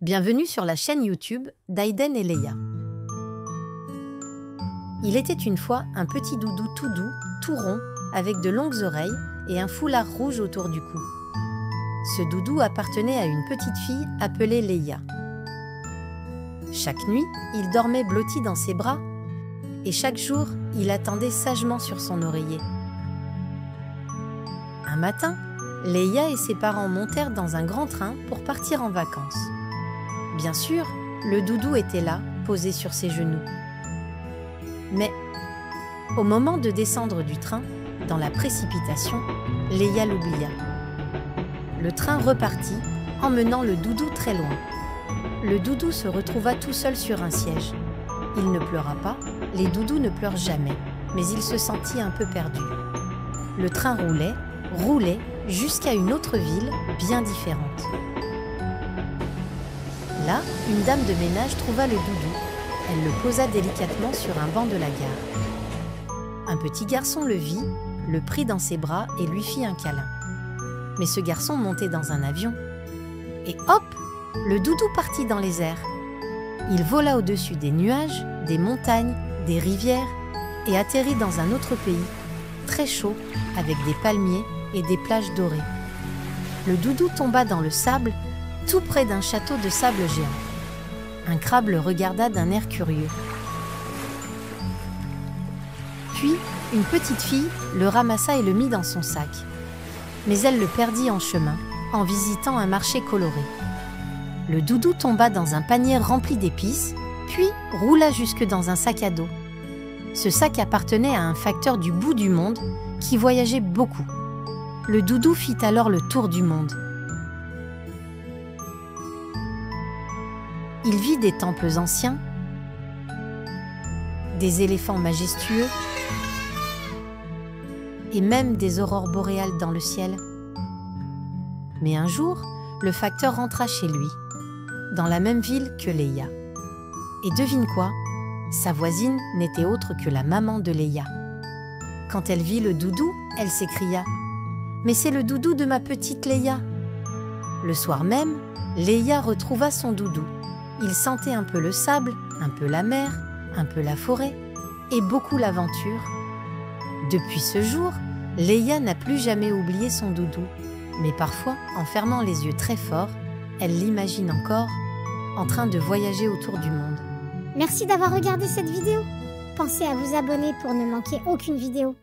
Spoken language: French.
Bienvenue sur la chaîne YouTube d'Aiden et Leia. Il était une fois un petit doudou tout doux, tout rond, avec de longues oreilles et un foulard rouge autour du cou. Ce doudou appartenait à une petite fille appelée Leia. Chaque nuit, il dormait blotti dans ses bras et chaque jour, il attendait sagement sur son oreiller. Un matin, Leia et ses parents montèrent dans un grand train pour partir en vacances. Bien sûr, le doudou était là, posé sur ses genoux. Mais, au moment de descendre du train, dans la précipitation, Leia l'oublia. Le train repartit, emmenant le doudou très loin. Le doudou se retrouva tout seul sur un siège. Il ne pleura pas, les doudous ne pleurent jamais, mais il se sentit un peu perdu. Le train roulait, jusqu'à une autre ville bien différente. Là, une dame de ménage trouva le doudou. Elle le posa délicatement sur un banc de la gare. Un petit garçon le vit, le prit dans ses bras et lui fit un câlin. Mais ce garçon montait dans un avion. Et hop, le doudou partit dans les airs. Il vola au-dessus des nuages, des montagnes, des rivières et atterrit dans un autre pays, très chaud, avec des palmiers et des plages dorées. Le doudou tomba dans le sable, tout près d'un château de sable géant. Un crabe le regarda d'un air curieux. Puis, une petite fille le ramassa et le mit dans son sac. Mais elle le perdit en chemin, en visitant un marché coloré. Le doudou tomba dans un panier rempli d'épices, puis roula jusque dans un sac à dos. Ce sac appartenait à un facteur du bout du monde qui voyageait beaucoup. Le doudou fit alors le tour du monde. Il vit des temples anciens, des éléphants majestueux et même des aurores boréales dans le ciel. Mais un jour, le facteur rentra chez lui, dans la même ville que Leia. Et devine quoi? Sa voisine n'était autre que la maman de Leia. Quand elle vit le doudou, elle s'écria « Mais c'est le doudou de ma petite Leia !» Le soir même, Leia retrouva son doudou. Il sentait un peu le sable, un peu la mer, un peu la forêt et beaucoup l'aventure. Depuis ce jour, Leia n'a plus jamais oublié son doudou. Mais parfois, en fermant les yeux très fort, elle l'imagine encore en train de voyager autour du monde. Merci d'avoir regardé cette vidéo. Pensez à vous abonner pour ne manquer aucune vidéo.